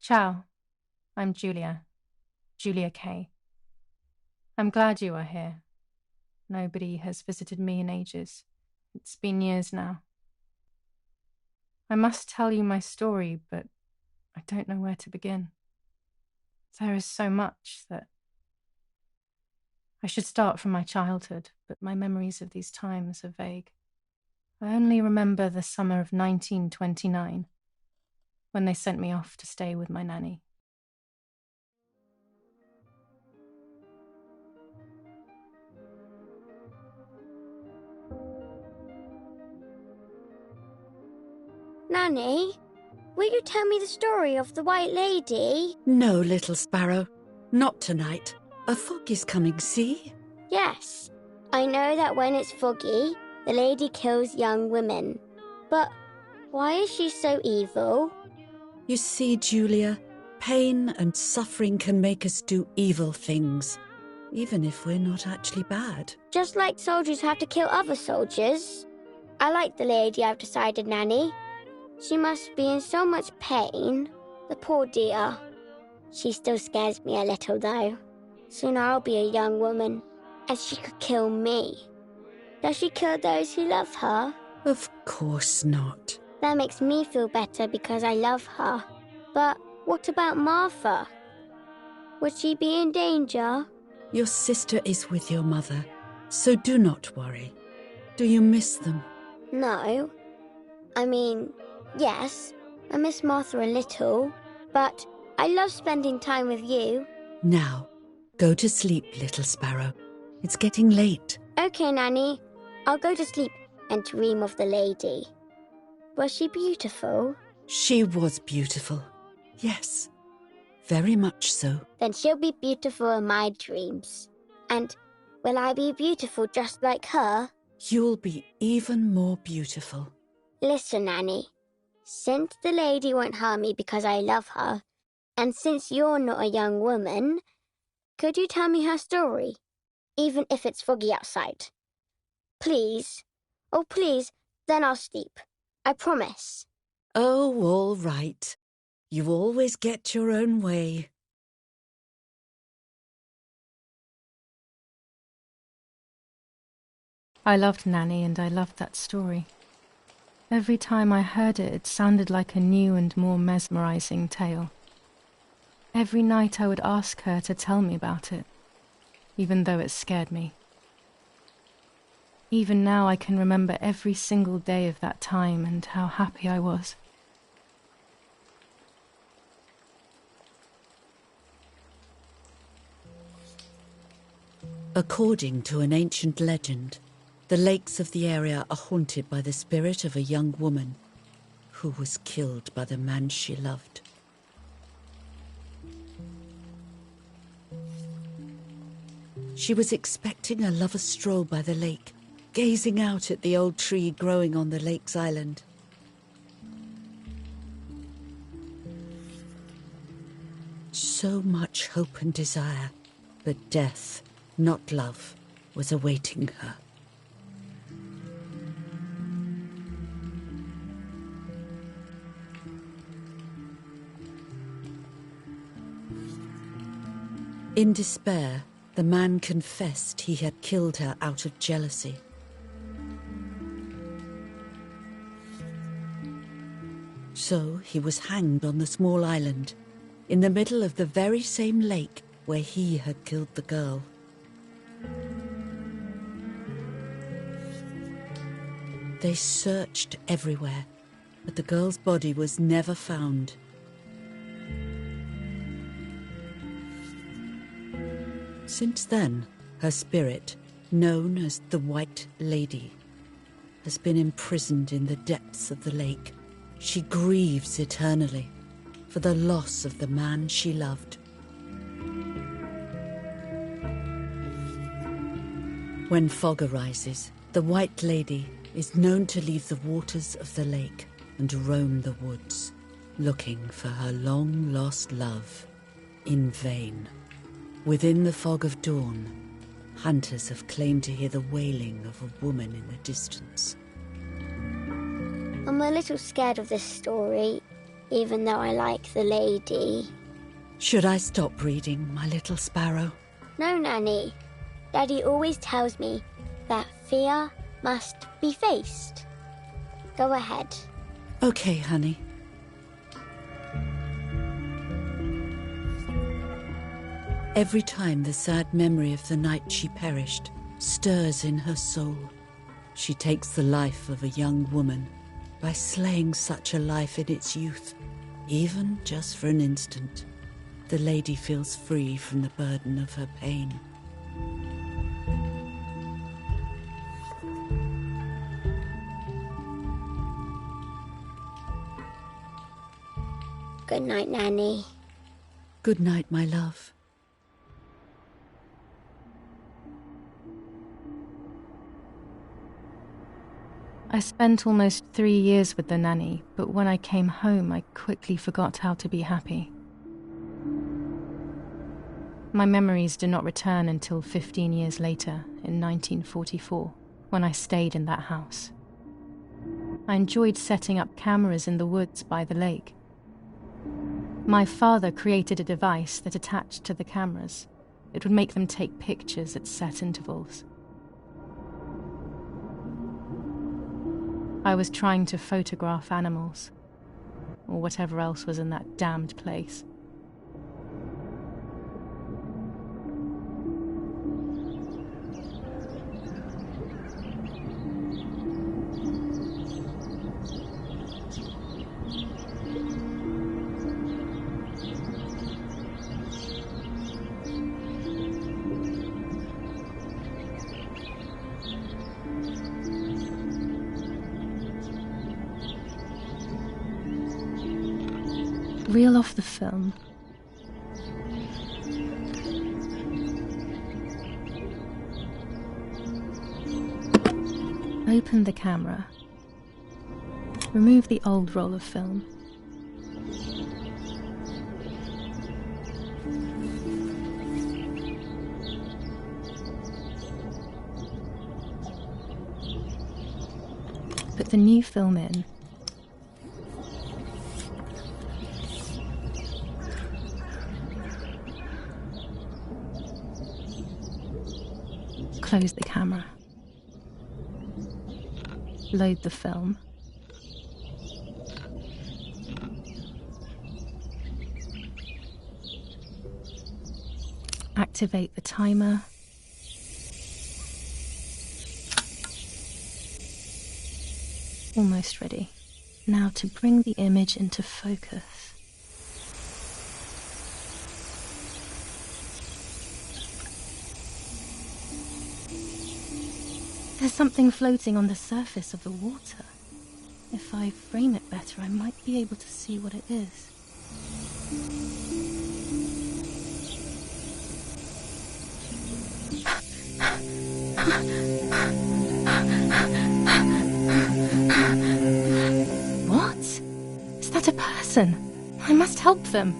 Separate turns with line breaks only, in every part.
Ciao, I'm Julia K. I'm glad you are here. Nobody has visited me in ages. It's been years now. I must tell you my story, but I don't know where to begin. There is so much that I should start from my childhood, but my memories of these times are vague. I only remember the summer of 1929, when they sent me off to stay with my nanny.
Nanny, will you tell me the story of the White Lady?
No, little sparrow. Not tonight. A fog is coming, see?
Yes, I know that when it's foggy, the lady kills young women. But why is she so evil?
You see, Julia, pain and suffering can make us do evil things, even if we're not actually bad.
Just like soldiers have to kill other soldiers. I like the lady, I've decided, Nanny. She must be in so much pain. The poor dear. She still scares me a little, though. Soon I'll be a young woman, and she could kill me. Does she kill those who love her?
Of course not.
That makes me feel better because I love her. But what about Martha? Would she be in danger?
Your sister is with your mother, so do not worry. Do you miss them?
No. I mean, yes, I miss Martha a little, but I love spending time with you.
Now, go to sleep, little sparrow. It's getting late.
Okay, Nanny. I'll go to sleep and dream of the lady. Was she beautiful?
She was beautiful. Yes, very much so.
Then she'll be beautiful in my dreams. And will I be beautiful just like her?
You'll be even more beautiful.
Listen, Nanny. Since the lady won't harm me because I love her, and since you're not a young woman, could you tell me her story? Even if it's foggy outside. Please. Oh, please. Then I'll sleep. I promise.
Oh, all right. You always get your own way.
I loved Nanny and I loved that story. Every time I heard it, it sounded like a new and more mesmerizing tale. Every night I would ask her to tell me about it, even though it scared me. Even now I can remember every single day of that time and how happy I was.
According to an ancient legend, the lakes of the area are haunted by the spirit of a young woman who was killed by the man she loved. She was expecting a lover's stroll by the lake, gazing out at the old tree growing on the lake's island. So much hope and desire, but death, not love, was awaiting her. In despair, the man confessed he had killed her out of jealousy. So he was hanged on the small island, in the middle of the very same lake where he had killed the girl. They searched everywhere, but the girl's body was never found. Since then, her spirit, known as the White Lady, has been imprisoned in the depths of the lake. She grieves eternally for the loss of the man she loved. When fog arises, the White Lady is known to leave the waters of the lake and roam the woods, looking for her long-lost love in vain. Within the fog of dawn, hunters have claimed to hear the wailing of a woman in the distance.
I'm a little scared of this story, even though I like the lady.
Should I stop reading, my little sparrow?
No, Nanny. Daddy always tells me that fear must be faced. Go ahead.
Okay, honey. Every time the sad memory of the night she perished stirs in her soul, she takes the life of a young woman by slaying such a life in its youth, even just for an instant. The lady feels free from the burden of her pain.
Good night, Nanny.
Good night, my love.
I spent almost 3 years with the nanny, but when I came home, I quickly forgot how to be happy. My memories do not return until 15 years later, in 1944, when I stayed in that house. I enjoyed setting up cameras in the woods by the lake. My father created a device that attached to the cameras. It would make them take pictures at set intervals. I was trying to photograph animals, or whatever else was in that damned place. Reel off the film. Open the camera. Remove the old roll of film. Put the new film in. Close the camera. Load the film. Activate the timer. Almost ready. Now to bring the image into focus. There's something floating on the surface of the water. If I frame it better, I might be able to see what it is. What? Is that a person? I must help them.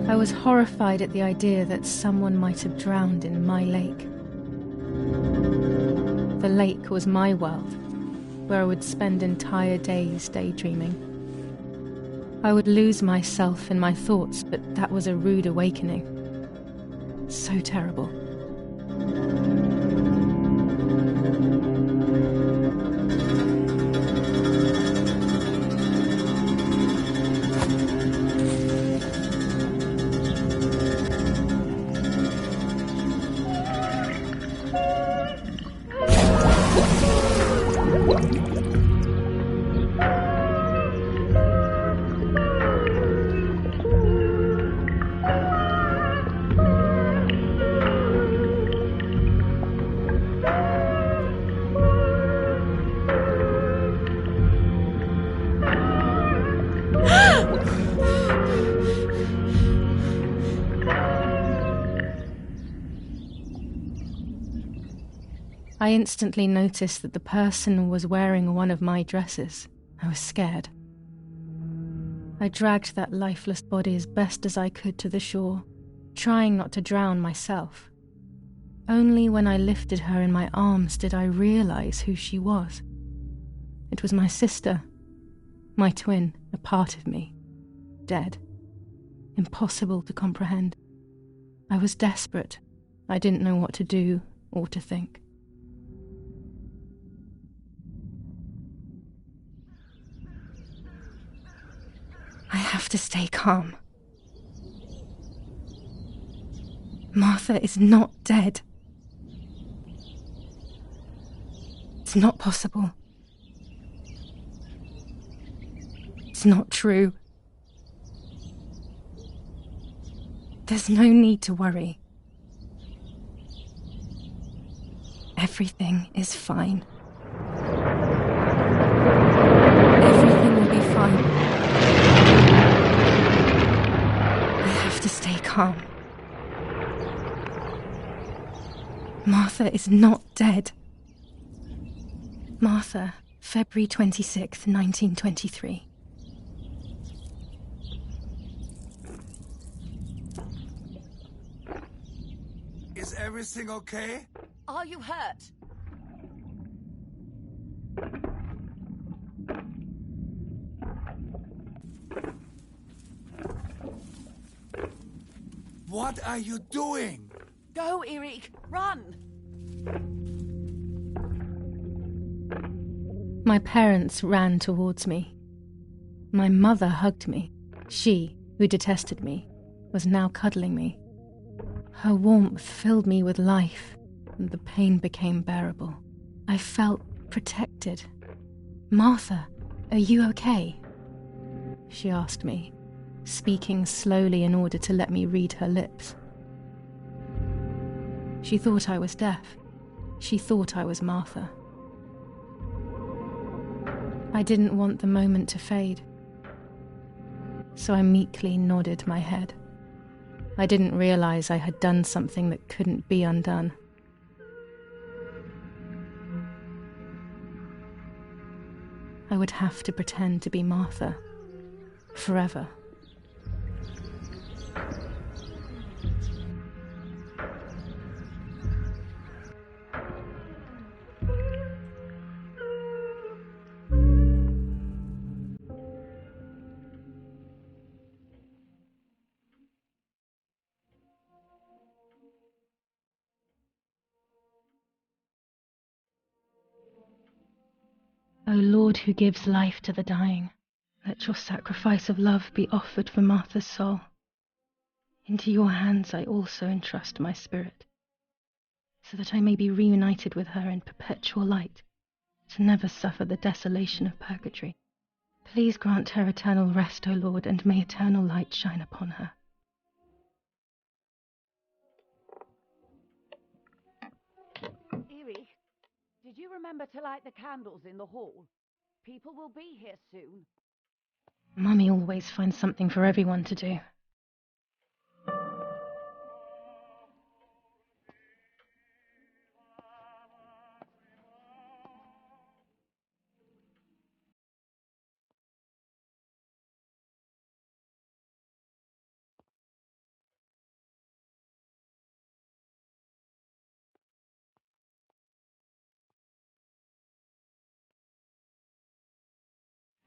I was horrified at the idea that someone might have drowned in my lake. The lake was my world, where I would spend entire days daydreaming. I would lose myself in my thoughts, but that was a rude awakening. So terrible. I instantly noticed that the person was wearing one of my dresses. I was scared. I dragged that lifeless body as best as I could to the shore, trying not to drown myself. Only when I lifted her in my arms did I realize who she was. It was my sister, my twin, a part of me, dead. Impossible to comprehend. I was desperate. I didn't know what to do or to think. I have to stay calm. Martha is not dead. It's not possible. It's not true. There's no need to worry. Everything is fine. Everything will be fine. I have to stay calm. Martha is not dead. Martha, February 26th, 1923.
Is everything okay?
Are you hurt?
What are you doing?
Go, Eric, run!
My parents ran towards me. My mother hugged me. She, who detested me, was now cuddling me. Her warmth filled me with life, and the pain became bearable. I felt protected. "Martha, are you okay?" she asked me, speaking slowly in order to let me read her lips. She thought I was deaf. She thought I was Martha. I didn't want the moment to fade, so I meekly nodded my head. I didn't realize I had done something that couldn't be undone. I would have to pretend to be Martha forever. O Lord, who gives life to the dying, let your sacrifice of love be offered for Martha's soul. Into your hands I also entrust my spirit, so that I may be reunited with her in perpetual light, to never suffer the desolation of purgatory. Please grant her eternal rest, O Lord, and may eternal light shine upon her.
Eric, did you remember to light the candles in the hall? People will be here soon.
Mummy always finds something for everyone to do.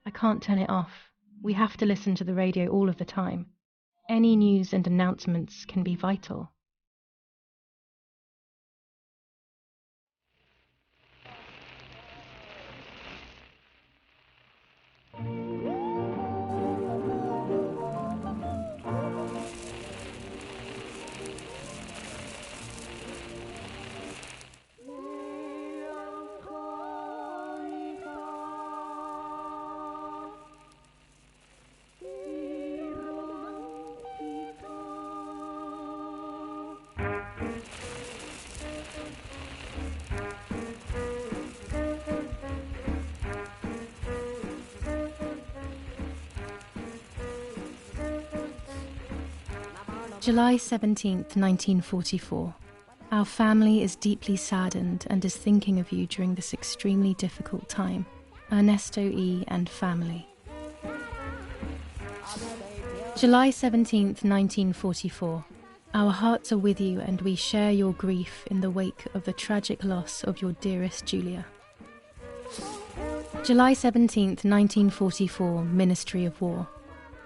I can't turn it off. We have to listen to the radio all of the time. Any news and announcements can be vital. July 17th, 1944. Our family is deeply saddened and is thinking of you during this extremely difficult time. Ernesto E. and family. July 17th, 1944. Our hearts are with you and we share your grief in the wake of the tragic loss of your dearest Julia. July 17th, 1944, Ministry of War.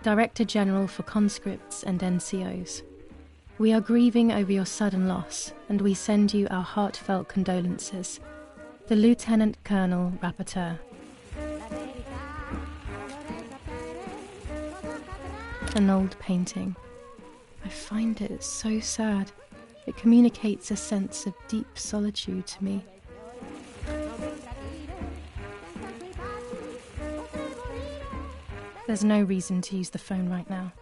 Director General for Conscripts and NCOs. We are grieving over your sudden loss and we send you our heartfelt condolences. The Lieutenant Colonel Rapporteur. An old painting. I find it so sad. It communicates a sense of deep solitude to me. There's no reason to use the phone right now.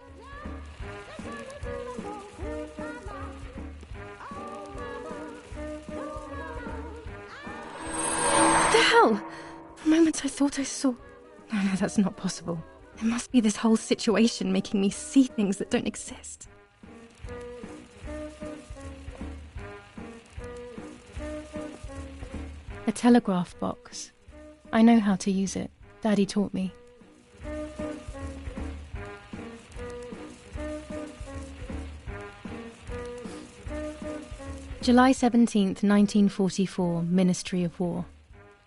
What the hell? For a moment I thought I saw... No, that's not possible. It must be this whole situation making me see things that don't exist. A telegraph box. I know how to use it. Daddy taught me. July 17th, 1944, Ministry of War.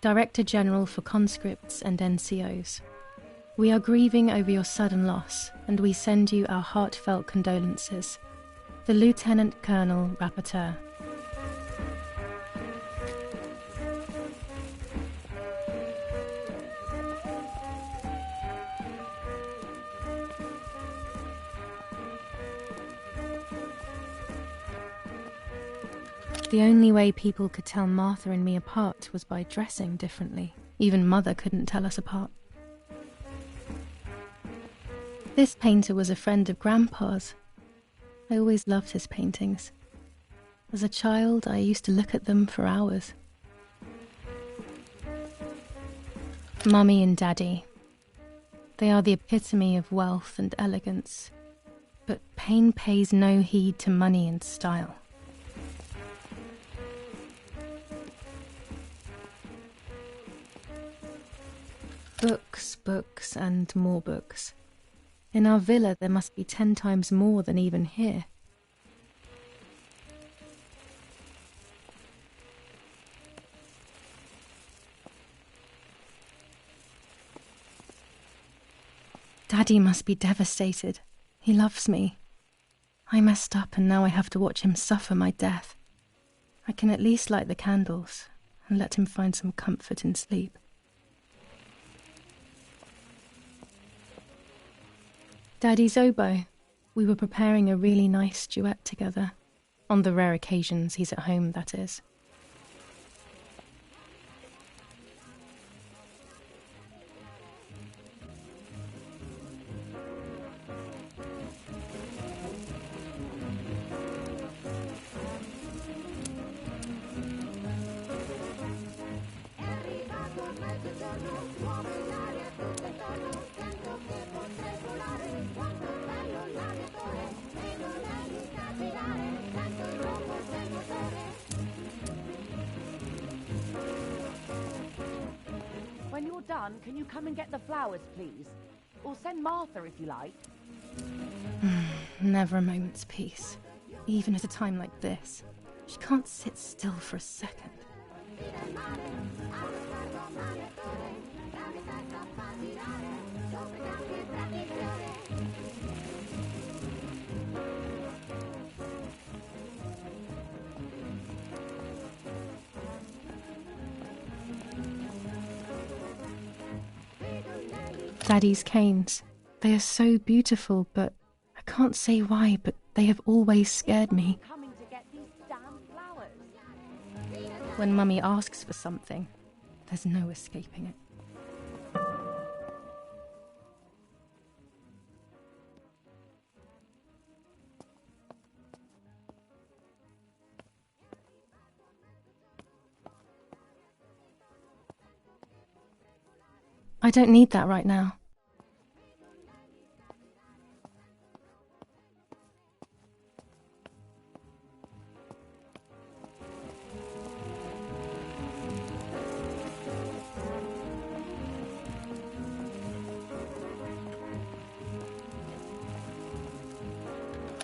Director General for Conscripts and NCOs. We are grieving over your sudden loss, and we send you our heartfelt condolences. The Lieutenant Colonel Rapporteur. The only way people could tell Martha and me apart was by dressing differently. Even Mother couldn't tell us apart. This painter was a friend of Grandpa's. I always loved his paintings. As a child, I used to look at them for hours. Mummy and Daddy. They are the epitome of wealth and elegance. But pain pays no heed to money and style. Books, books, and more books. In our villa there must be 10 times more than even here. Daddy must be devastated. He loves me. I messed up and now I have to watch him suffer my death. I can at least light the candles and let him find some comfort in sleep. Daddy's oboe. We were preparing a really nice duet together. On the rare occasions he's at home, that is.
When you're done, can you come and get the flowers, please? Or send Martha if you like.
Never a moment's peace. Even at a time like this. She can't sit still for a second. Daddy's canes. They are so beautiful, but I can't say why, but they have always scared me.
Coming to get these damn flowers.
When Mummy asks for something, there's no escaping it. I don't need that right now.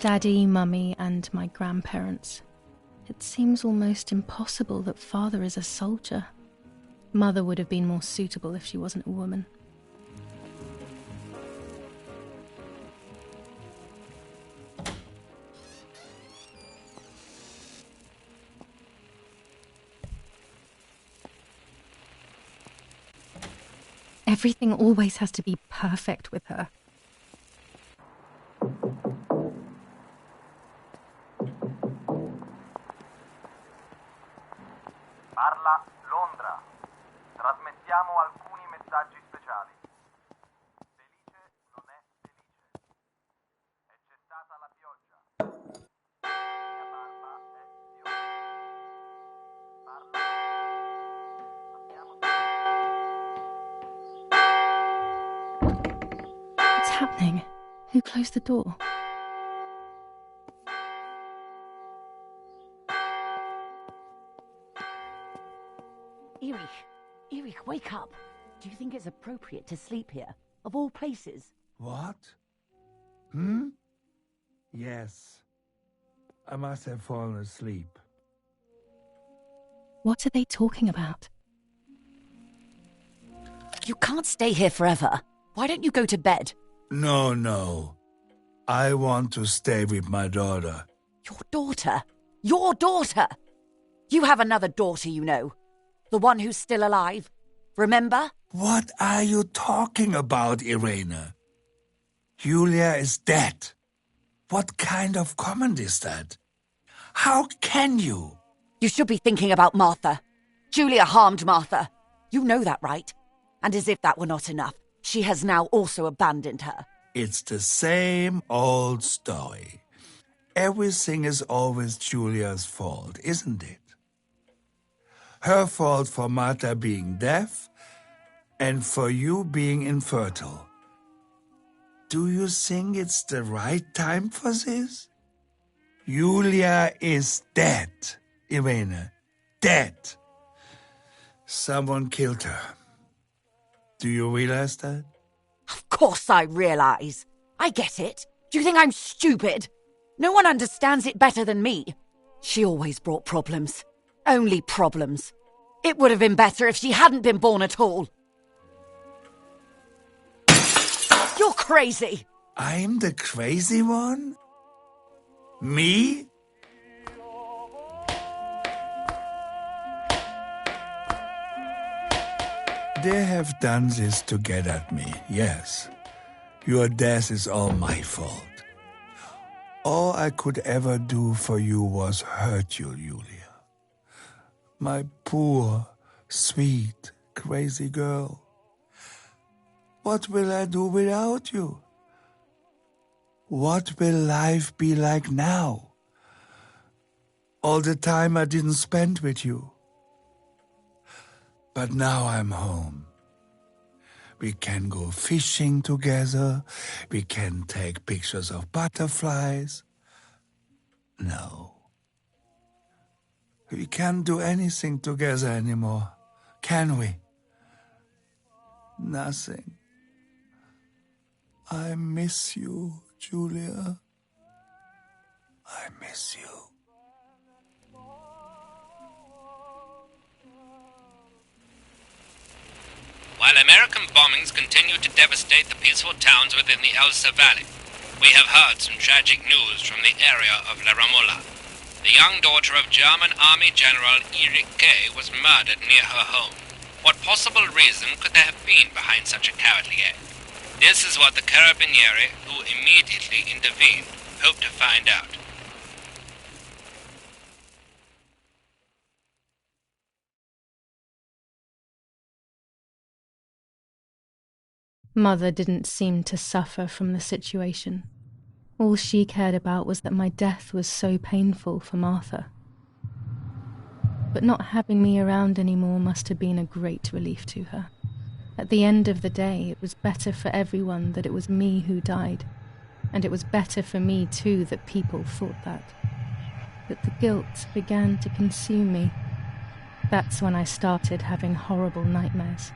Daddy, Mummy, and my grandparents. It seems almost impossible that Father is a soldier. Mother would have been more suitable if she wasn't a woman. Everything always has to be perfect with her.
Parla Londra. Trasmettiamo alcuni messaggi speciali. Felice non è felice. È cessata la pioggia. Mia barba è viola. Parla.
What's happening? Who closed the door?
Erich, wake up. Do you think it's appropriate to sleep here, of all places?
What? Yes. I must have fallen asleep.
What are they talking about?
You can't stay here forever. Why don't you go to bed?
No. I want to stay with my daughter.
Your daughter? Your daughter? You have another daughter, you know. The one who's still alive. Remember?
What are you talking about, Irene? Julia is dead. What kind of comment is that? How can you?
You should be thinking about Martha. Julia harmed Martha. You know that, right? And as if that were not enough, she has now also abandoned her.
It's the same old story. Everything is always Julia's fault, isn't it? Her fault for Martha being deaf and for you being infertile. Do you think it's the right time for this? Julia is dead, Irene. Dead. Someone killed her. Do you realize that?
Of course I realize. I get it. Do you think I'm stupid? No one understands it better than me. She always brought problems. Only problems. It would have been better if she hadn't been born at all. You're crazy.
I'm the crazy one? Me? They have done this to get at me, yes. Your death is all my fault. All I could ever do for you was hurt you, Julia. My poor, sweet, crazy girl. What will I do without you? What will life be like now? All the time I didn't spend with you. But now I'm home. We can go fishing together. We can take pictures of butterflies. No. We can't do anything together anymore, can we? Nothing. I miss you, Julia. I miss you.
While American bombings continue to devastate the peaceful towns within the Elsa Valley, we have heard some tragic news from the area of La Ramola. The young daughter of German Army General Erich K. was murdered near her home. What possible reason could there have been behind such a cowardly act? This is what the Carabinieri, who immediately intervened, hope to find out.
Mother didn't seem to suffer from the situation. All she cared about was that my death was so painful for Martha. But not having me around anymore must have been a great relief to her. At the end of the day, it was better for everyone that it was me who died. And it was better for me too that people thought that. That the guilt began to consume me. That's when I started having horrible nightmares.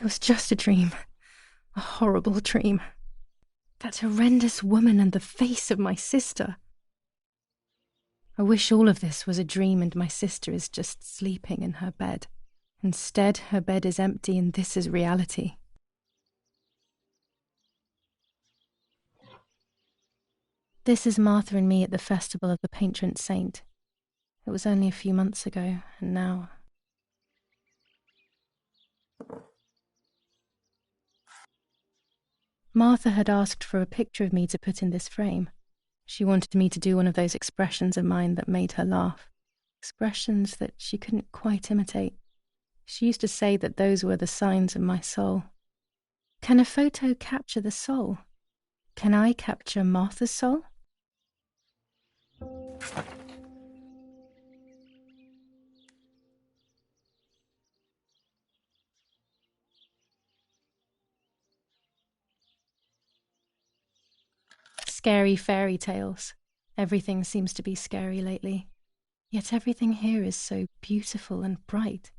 It was just a dream. A horrible dream. That horrendous woman and the face of my sister. I wish all of this was a dream and my sister is just sleeping in her bed. Instead, her bed is empty and this is reality. This is Martha and me at the festival of the patron saint. It was only a few months ago, and now... Martha had asked for a picture of me to put in this frame. She wanted me to do one of those expressions of mine that made her laugh. Expressions that she couldn't quite imitate. She used to say that those were the signs of my soul. Can a photo capture the soul? Can I capture Martha's soul? Scary fairy tales. Everything seems to be scary lately. Yet everything here is so beautiful and bright.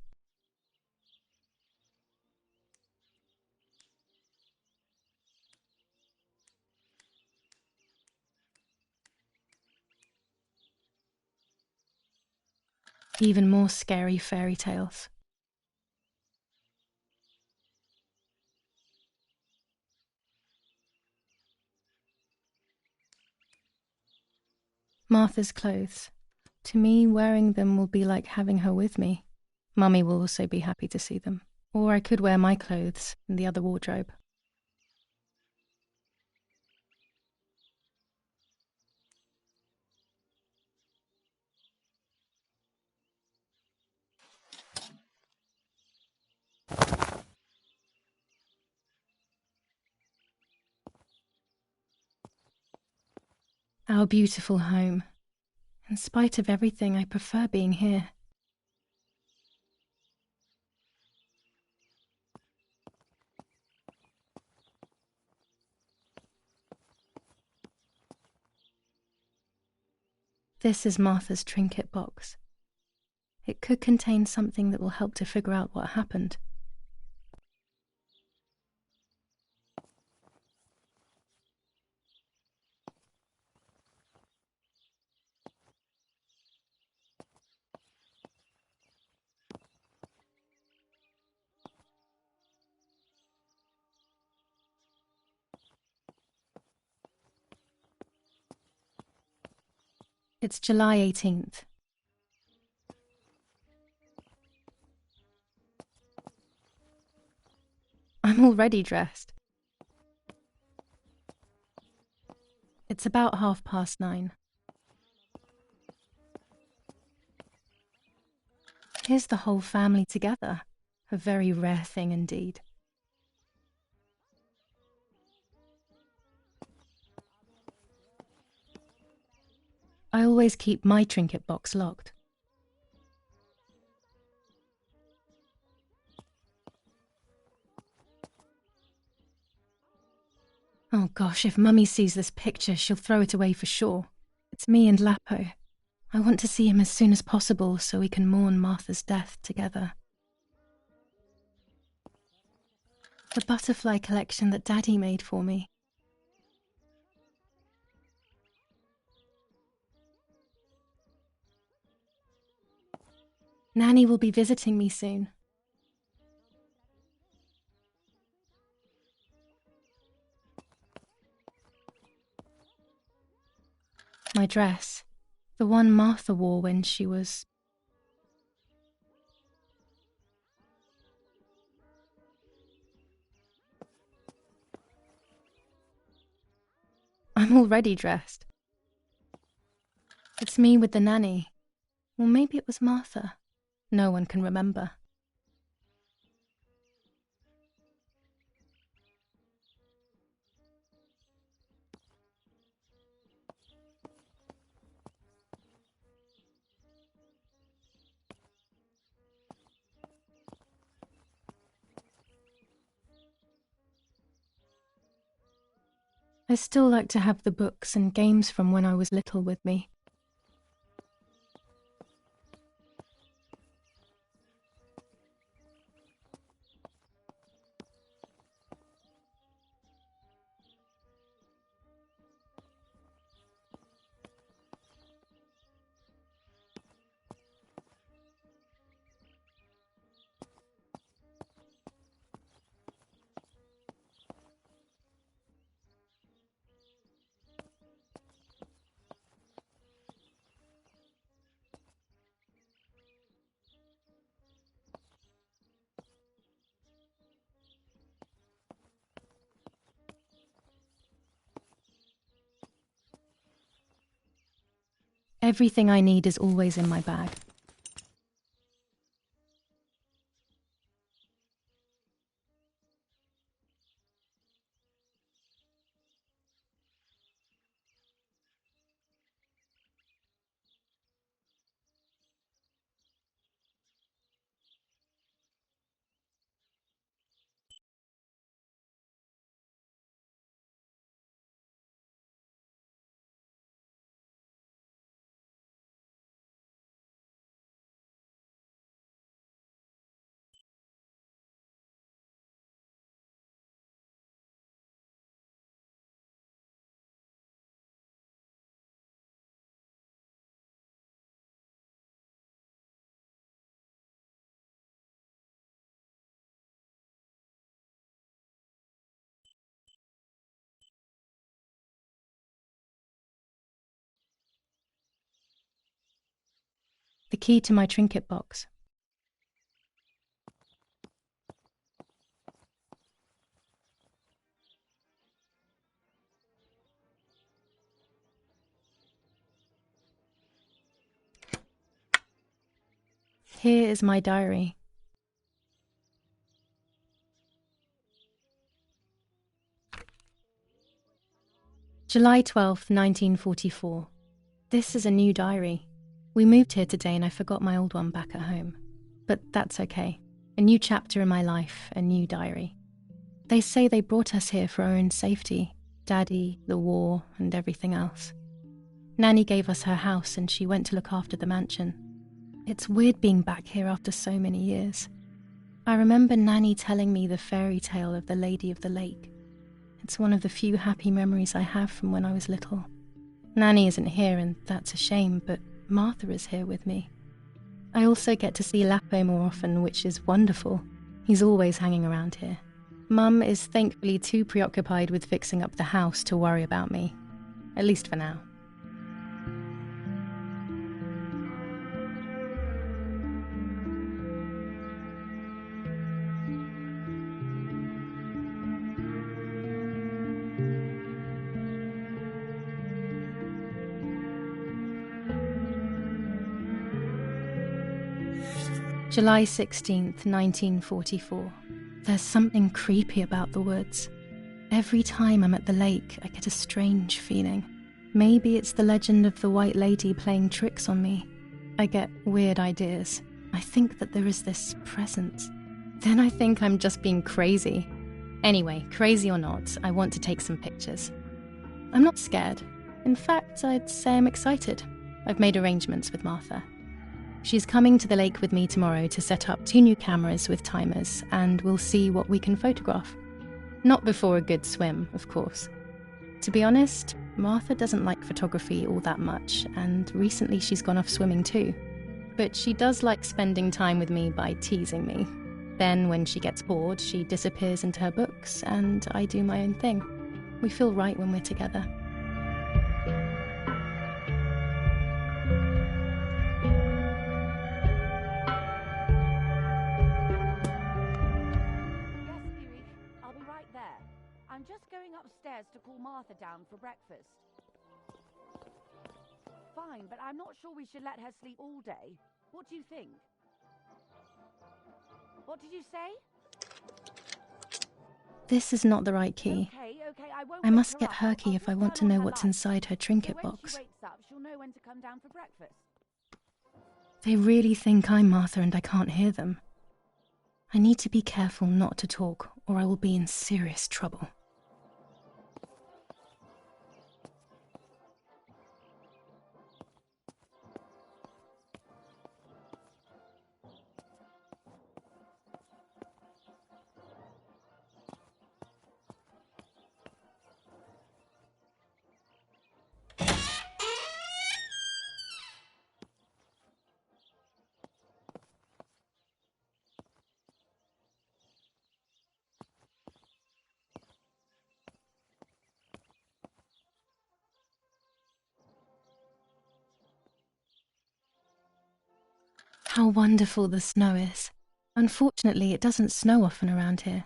Even more scary fairy tales. Martha's clothes. To me, wearing them will be like having her with me. Mummy will also be happy to see them. Or I could wear my clothes in the other wardrobe. Our beautiful home. In spite of everything, I prefer being here. This is Martha's trinket box. It could contain something that will help to figure out what happened. It's July 18th. I'm already dressed. It's about 9:30. Here's the whole family together. A very rare thing indeed. I always keep my trinket box locked. Oh gosh, if Mummy sees this picture, she'll throw it away for sure. It's me and Lapo. I want to see him as soon as possible so we can mourn Martha's death together. The butterfly collection that Daddy made for me. Nanny will be visiting me soon. My dress, the one Martha wore when she was... I'm already dressed. It's me with the nanny. Or maybe it was Martha. No one can remember. I still like to have the books and games from when I was little with me. Everything I need is always in my bag. The key to my trinket box. Here is my diary. July 12th, 1944. This is a new diary. We moved here today and I forgot my old one back at home. But that's okay. A new chapter in my life, a new diary. They say they brought us here for our own safety. Daddy, the war, and everything else. Nanny gave us her house and she went to look after the mansion. It's weird being back here after so many years. I remember Nanny telling me the fairy tale of the Lady of the Lake. It's one of the few happy memories I have from when I was little. Nanny isn't here and that's a shame, but Martha is here with me. I also get to see Lapo more often, which is wonderful. He's always hanging around here. Mum is thankfully too preoccupied with fixing up the house to worry about me. At least for now. July 16th, 1944. There's something creepy about the woods. Every time I'm at the lake, I get a strange feeling. Maybe it's the legend of the White Lady playing tricks on me. I get weird ideas. I think that there is this presence. Then I think I'm just being crazy. Anyway, crazy or not, I want to take some pictures. I'm not scared. In fact, I'd say I'm excited. I've made arrangements with Martha. She's coming to the lake with me tomorrow to set up 2 new cameras with timers, and we'll see what we can photograph. Not before a good swim, of course. To be honest, Martha doesn't like photography all that much, and recently she's gone off swimming too. But she does like spending time with me by teasing me. Then, when she gets bored, she disappears into her books, and I do my own thing. We feel right when we're together.
I'm just going upstairs to call Martha down for breakfast. Fine, but I'm not sure we should let her sleep all day. What do you think? What did you say?
This is not the right key.
Okay,
I must get her key if I want to know what's inside her trinket box.
When she wakes up, she'll know when to come down for breakfast.
They really think I'm Martha and I can't hear them. I need to be careful not to talk, or I will be in serious trouble. How wonderful the snow is. Unfortunately, it doesn't snow often around here.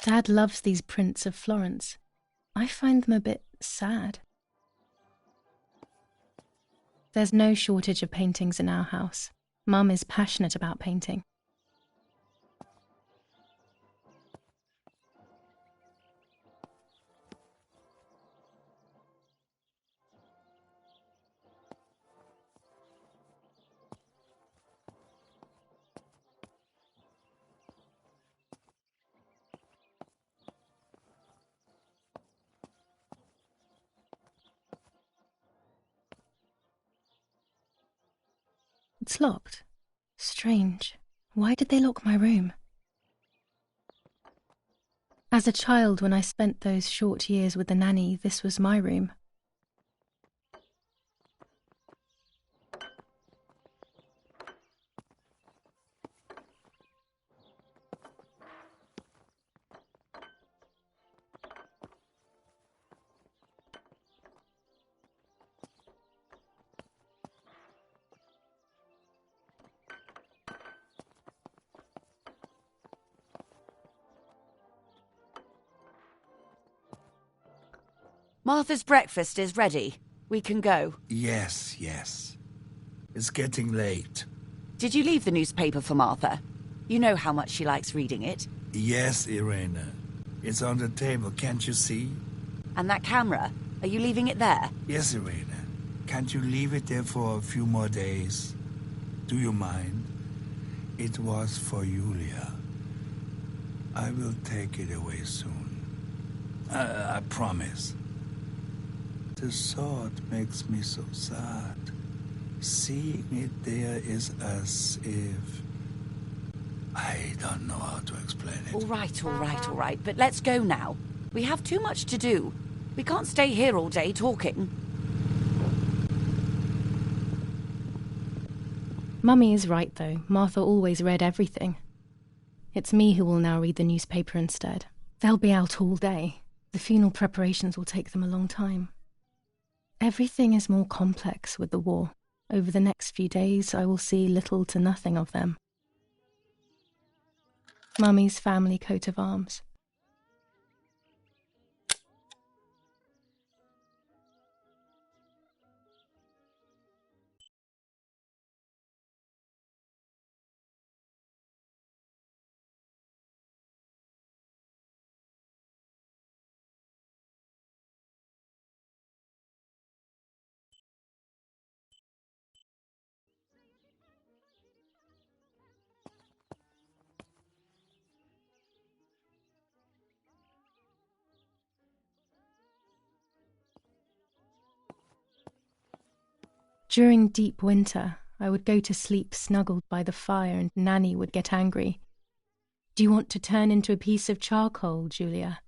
Dad loves these prints of Florence. I find them a bit sad. There's no shortage of paintings in our house. Mum is passionate about painting. It's locked. Strange. Why did they lock my room? As a child, when I spent those short years with the nanny, this was my room.
Martha's breakfast is ready. We can go.
Yes. It's getting late.
Did you leave the newspaper for Martha? You know how much she likes reading it.
Yes, Irena. It's on the table, can't you see?
And that camera, are you leaving it there?
Yes, Irena. Can't you leave it there for a few more days? Do you mind? It was for Julia. I will take it away soon. I promise. The thought makes me so sad. Seeing it there is as if... I don't know how to explain it.
All right. But let's go now. We have too much to do. We can't stay here all day talking.
Mummy is right, though. Martha always read everything. It's me who will now read the newspaper instead. They'll be out all day. The funeral preparations will take them a long time. Everything is more complex with the war. Over the next few days, I will see little to nothing of them. Mummy's family coat of arms. During deep winter, I would go to sleep snuggled by the fire and Nanny would get angry. Do you want to turn into a piece of charcoal, Julia?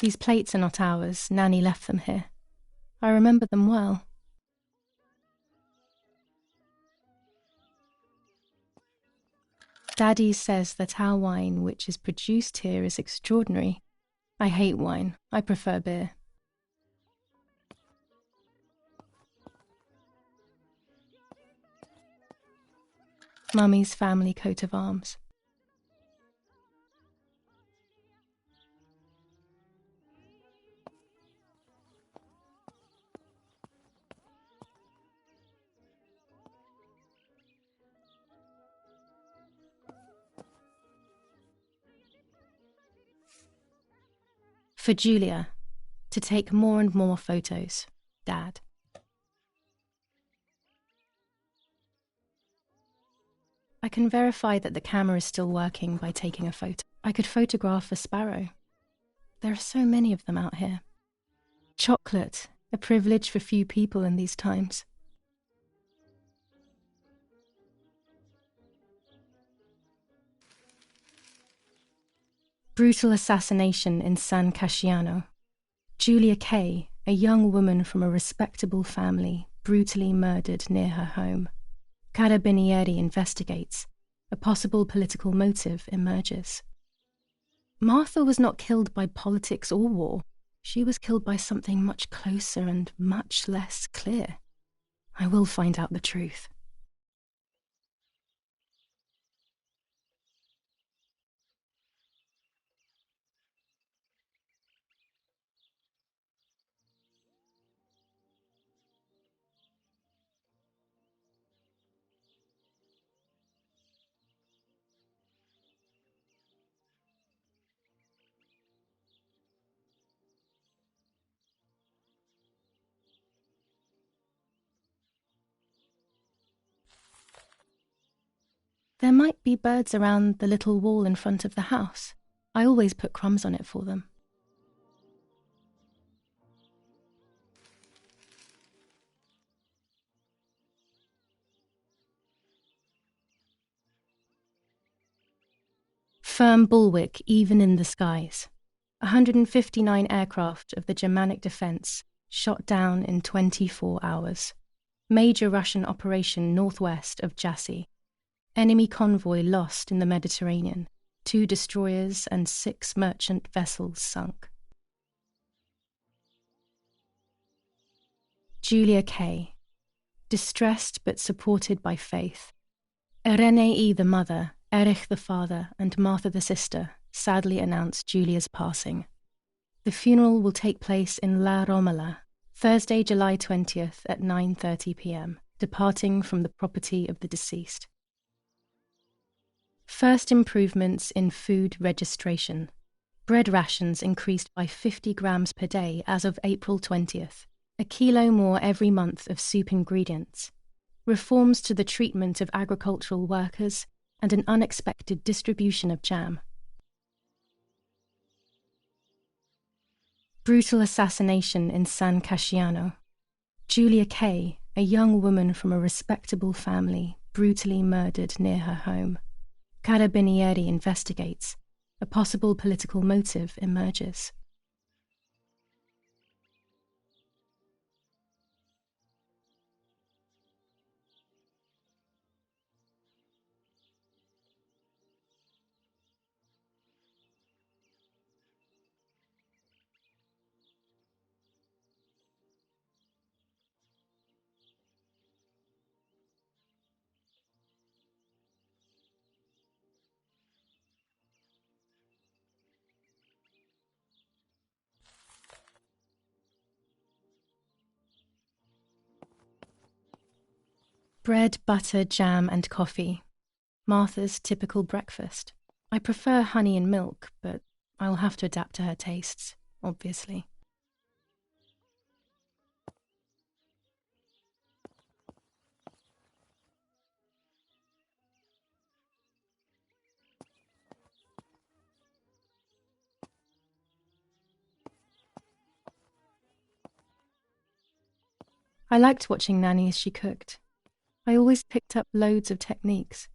These plates are not ours. Nanny left them here. I remember them well. Daddy says that our wine, which is produced here, is extraordinary. I hate wine. I prefer beer. Mummy's family coat of arms. For Julia, to take more and more photos, Dad. I can verify that the camera is still working by taking a photo. I could photograph a sparrow. There are so many of them out here. Chocolate, a privilege for few people in these times. Brutal assassination in San Casciano. Julia Kay, a young woman from a respectable family, brutally murdered near her home. Carabinieri investigates. A possible political motive emerges. Martha was not killed by politics or war. She was killed by something much closer and much less clear. I will find out the truth. There might be birds around the little wall in front of the house. I always put crumbs on it for them. Firm bulwark even in the skies. 159 aircraft of the Germanic defense shot down in 24 hours. Major Russian operation northwest of Jassy. Enemy convoy lost in the Mediterranean. 2 destroyers and 6 merchant vessels sunk. Julia Kay. Distressed but supported by faith. Irenei the mother, Erich the father, and Martha the sister sadly announced Julia's passing. The funeral will take place in La Romola, Thursday, July 20th at 9:30 p.m., departing from the property of the deceased. First improvements in food registration. Bread rations increased by 50 grams per day as of April 20th, a kilo more every month of soup ingredients. Reforms to the treatment of agricultural workers, and an unexpected distribution of jam. Brutal assassination in San Casciano. Julia Kay, a young woman from a respectable family, brutally murdered near her home. Carabinieri investigates. A possible political motive emerges. Bread, butter, jam and coffee. Martha's typical breakfast. I prefer honey and milk, but I'll have to adapt to her tastes, obviously. I liked watching Nanny as she cooked. I always picked up loads of techniques.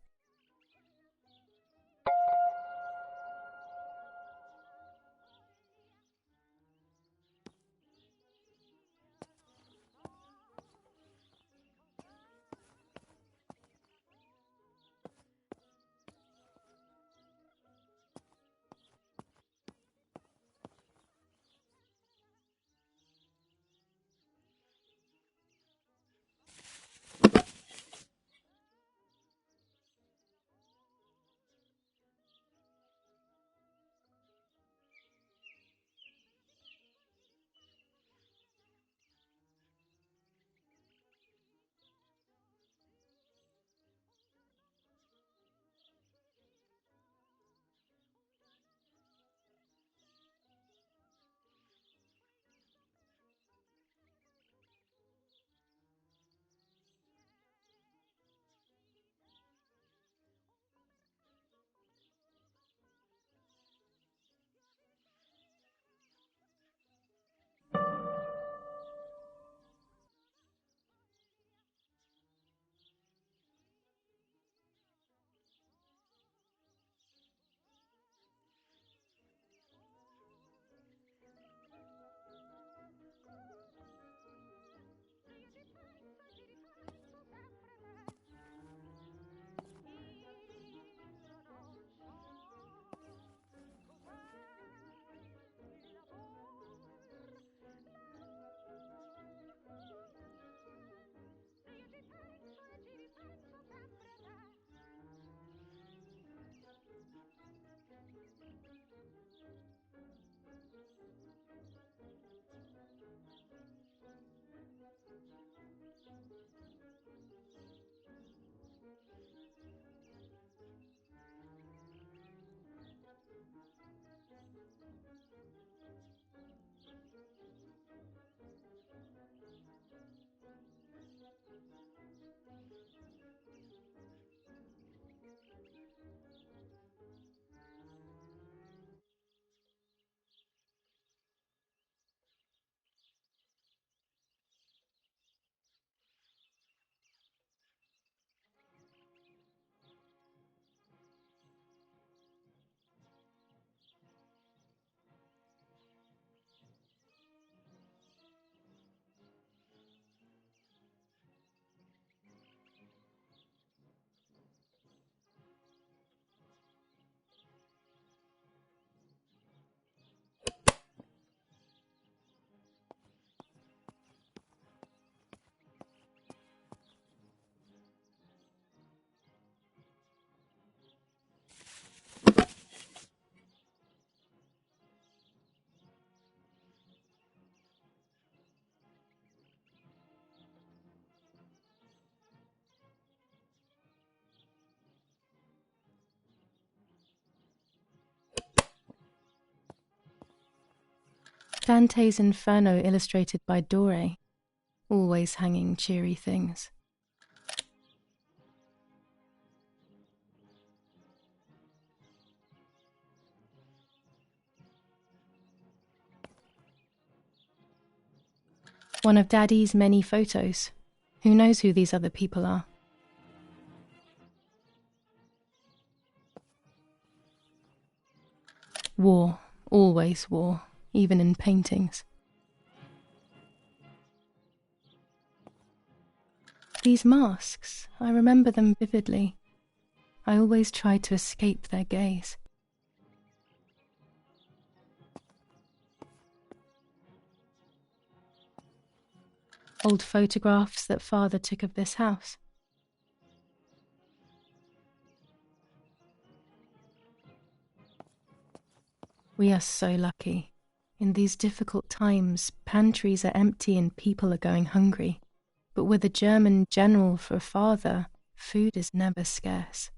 Dante's Inferno illustrated by Dore, always hanging cheery things. One of Daddy's many photos. Who knows who these other people are? War, always war, even in paintings. These masks, I remember them vividly. I always tried to escape their gaze. Old photographs that Father took of this house. We are so lucky. In these difficult times, pantries are empty and people are going hungry. But with a German general for a father, food is never scarce.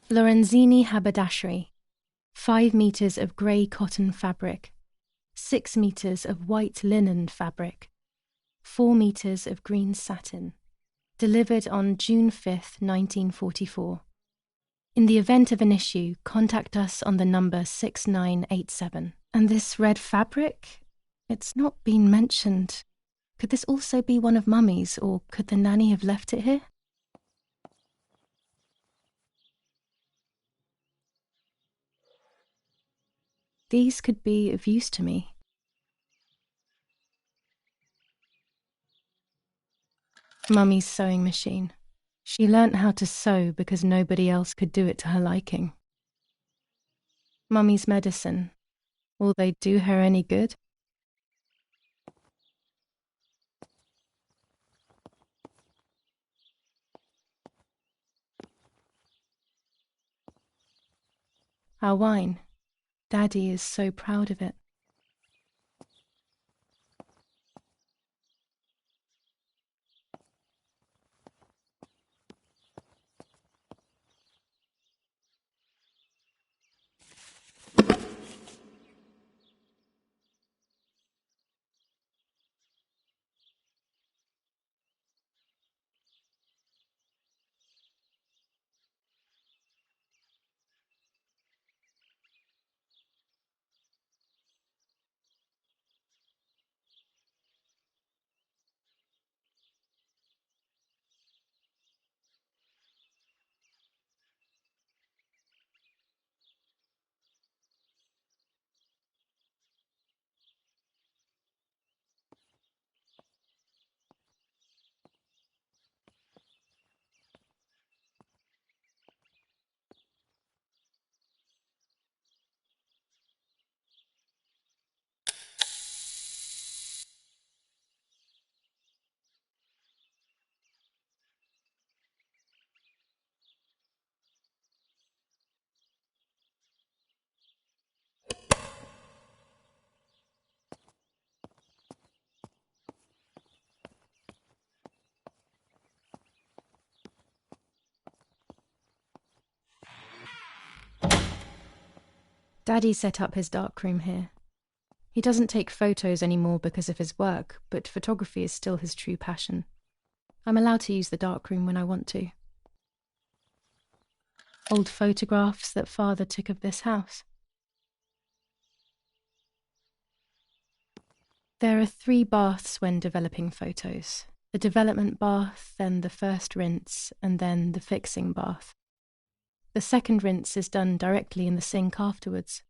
Lorenzini haberdashery. 5 meters of grey cotton fabric, 6 meters of white linen fabric, 4 meters of green satin. Delivered on June 5th, 1944. In the event of an issue, contact us on the number 6987. And this red fabric? It's not been mentioned. Could this also be one of Mummy's, or could the nanny have left it here? These could be of use to me. Mummy's sewing machine. She learnt how to sew because nobody else could do it to her liking. Mummy's medicine. Will they do her any good? Our wine. Daddy is so proud of it. Daddy set up his darkroom here. He doesn't take photos anymore because of his work, but photography is still his true passion. I'm allowed to use the darkroom when I want to. Old photographs that Father took of this house. There are 3 baths when developing photos. The development bath, then the first rinse, and then the fixing bath. The second rinse is done directly in the sink afterwards.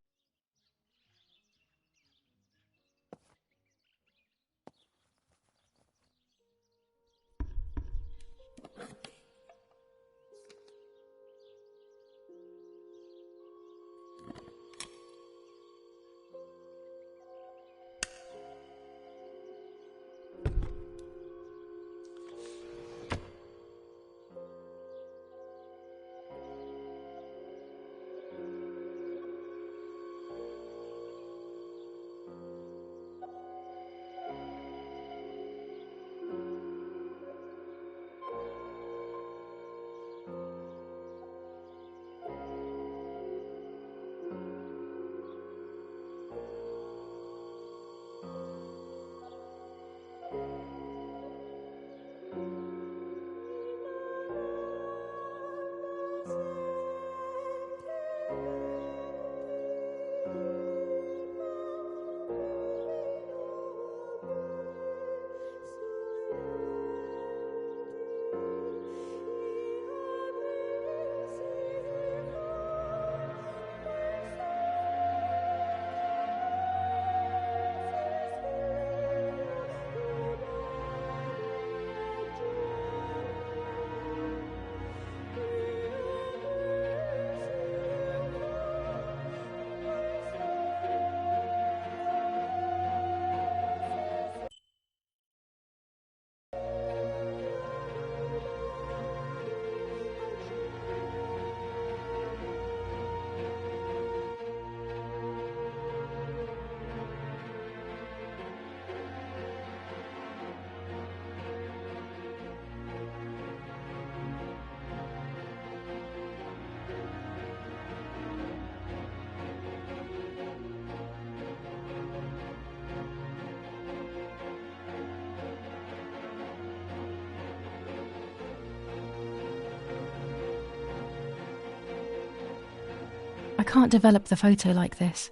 can't develop the photo like this.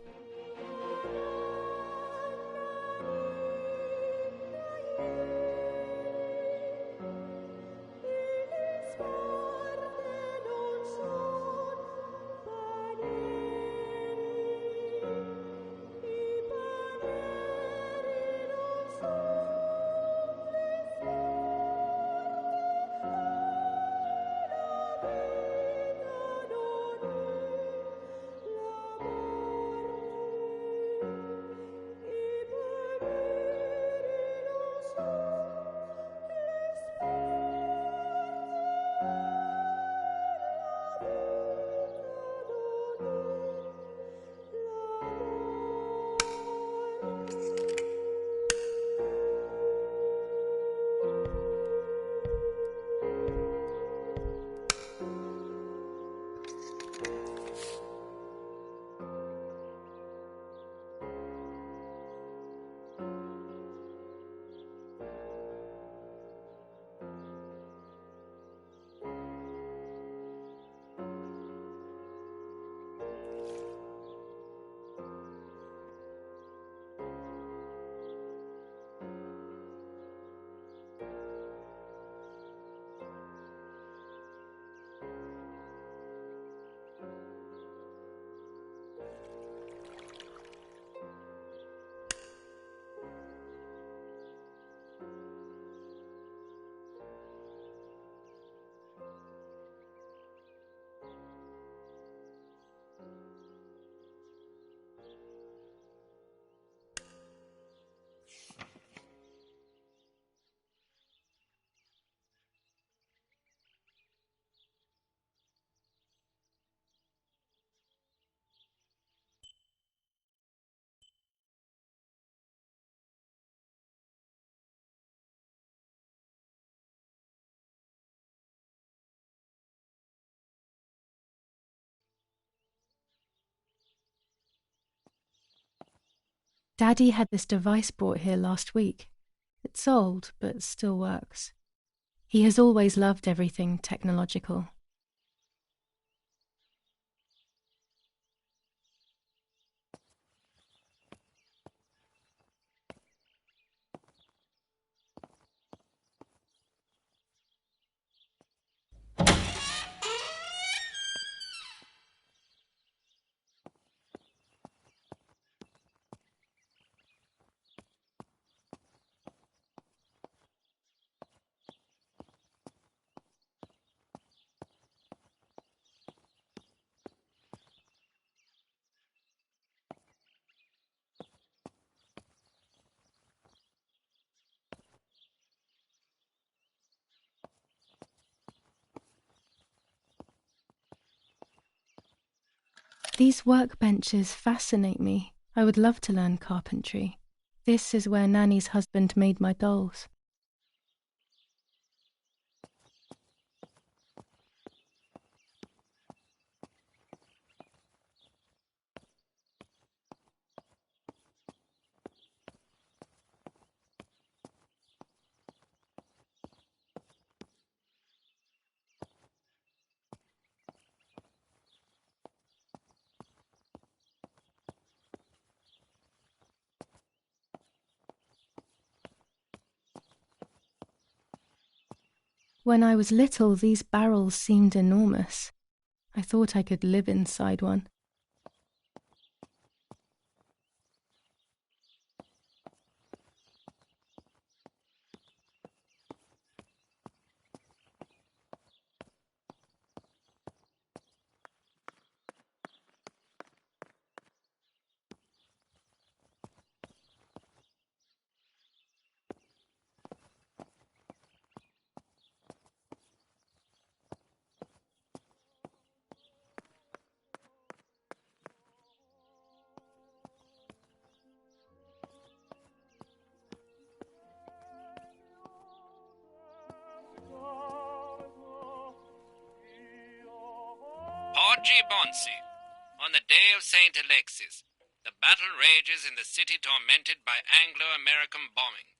Daddy had this device brought here last week. It's old, but still works. He has always loved everything technological. These workbenches fascinate me. I would love to learn carpentry. This is where Nanny's husband made my dolls. When I was little, these barrels seemed enormous. I thought I could live inside one.
Oggi Bonsi, on the day of St. Alexis, the battle rages in the city tormented by Anglo-American bombing.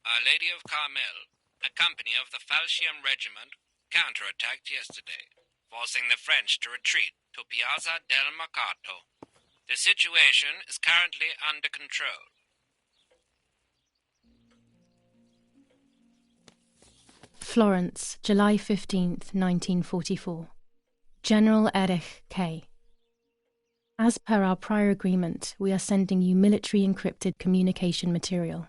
Our Lady of Carmel, a company of the Falchium Regiment, counterattacked yesterday. forcing the French to retreat to Piazza del Mercato. The situation is currently under control.
Florence, July 15th, 1944. General Erich K. As per our prior agreement, we are sending you military encrypted communication material.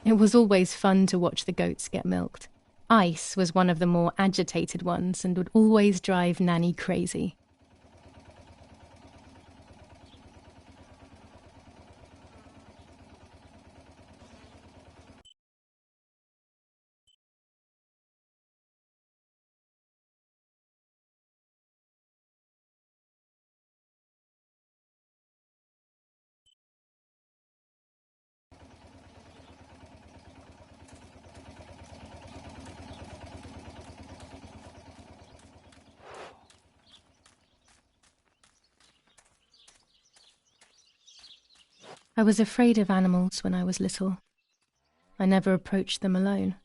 It was always fun to watch the goats get milked. Ice was one of the more agitated ones and would always drive Nanny crazy. I was afraid of animals when I was little. I never approached them alone.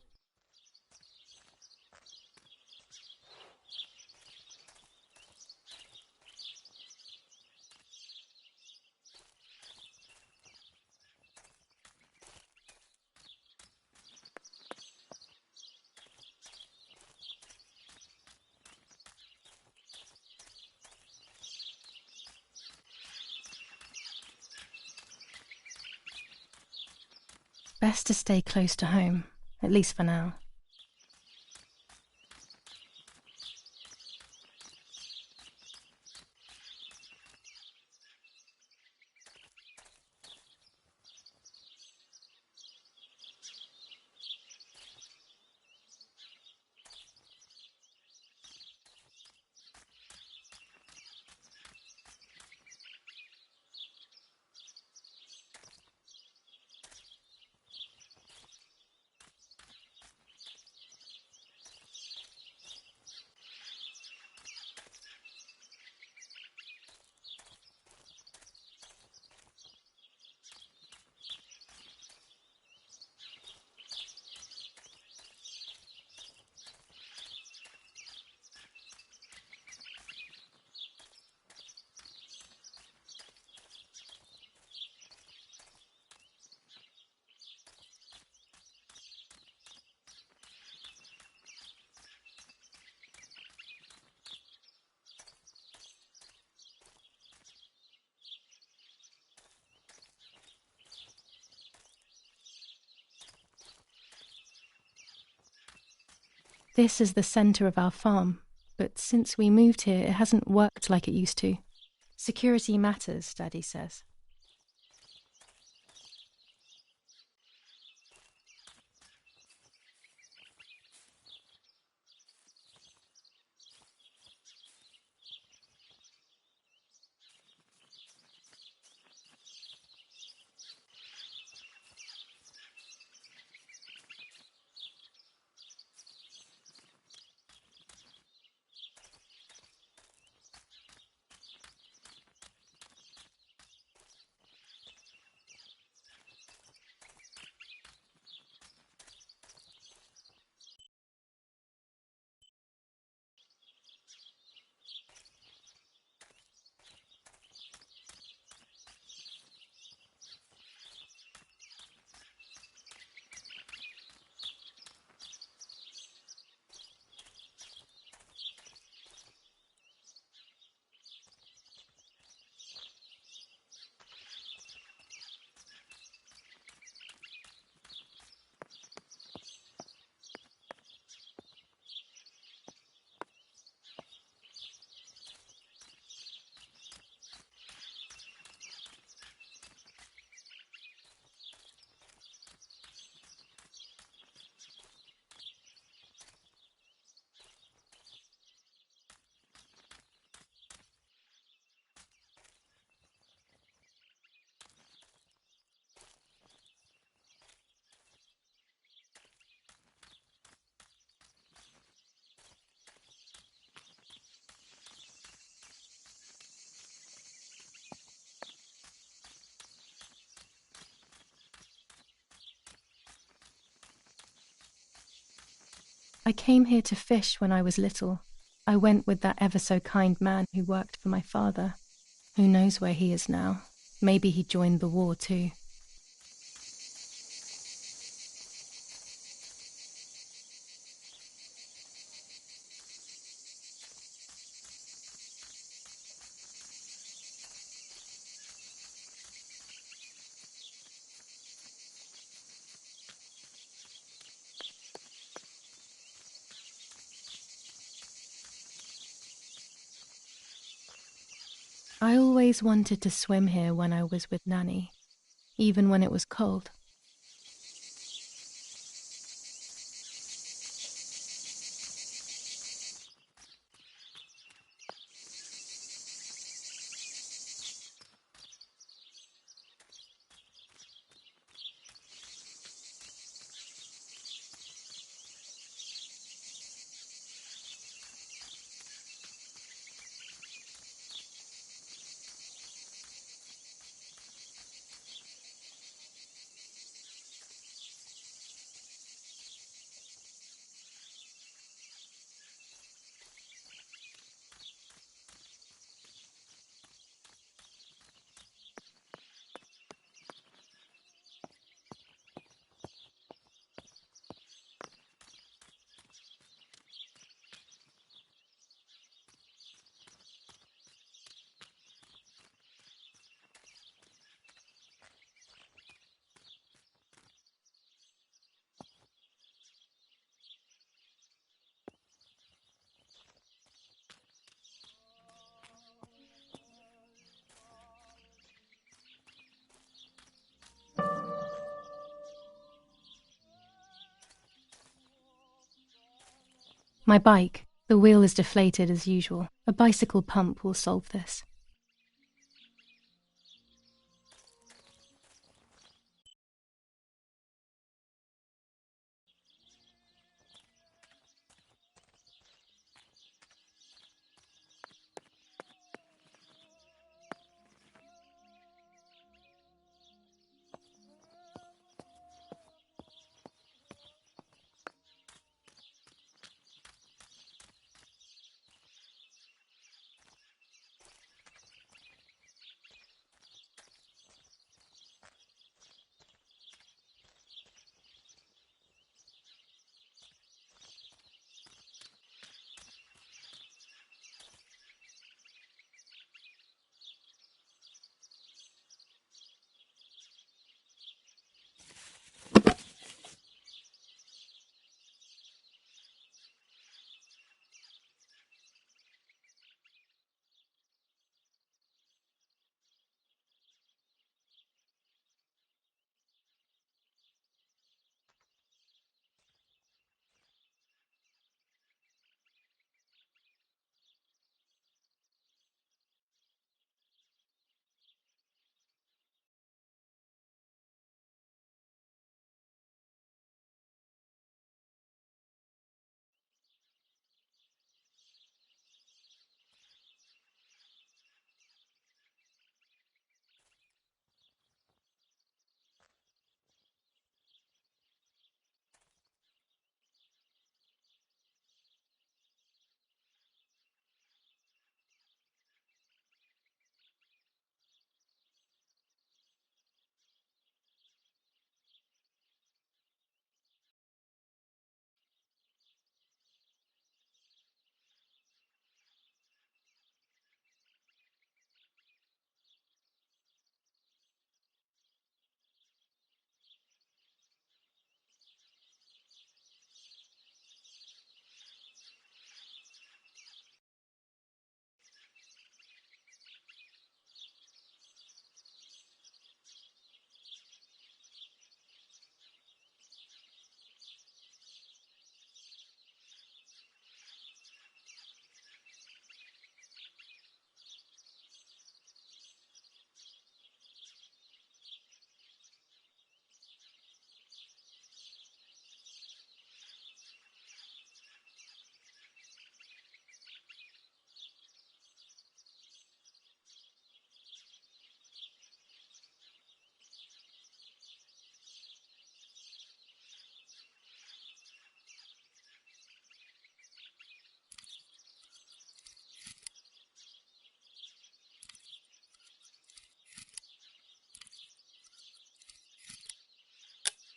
Best to stay close to home, at least for now. This is the centre of our farm, but since we moved here, it hasn't worked like it used to. Security matters, Daddy says. I came here to fish when I was little. I went with that ever so kind man who worked for my father. Who knows where he is now? Maybe he joined the war too. I always wanted to swim here when I was with Nanny, even when it was cold. My bike. The wheel is deflated as usual. A bicycle pump will solve this.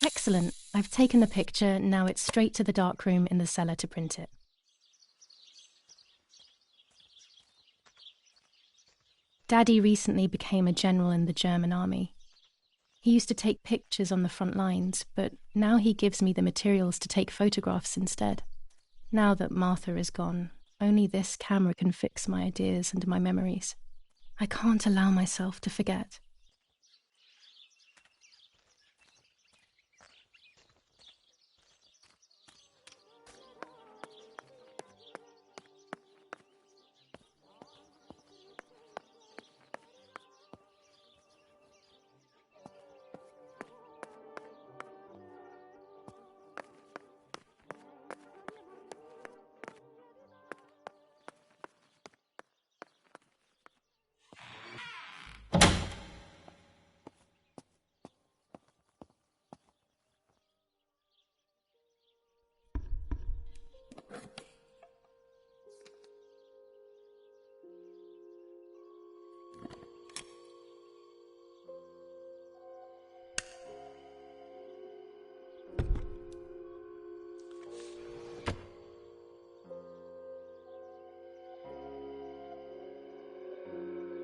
Excellent. I've taken the picture, now it's straight to the darkroom in the cellar to print it. Daddy recently became a general in the German army. He used to take pictures on the front lines, but now he gives me the materials to take photographs instead. Now that Martha is gone, only this camera can fix my ideas and my memories. I can't allow myself to forget.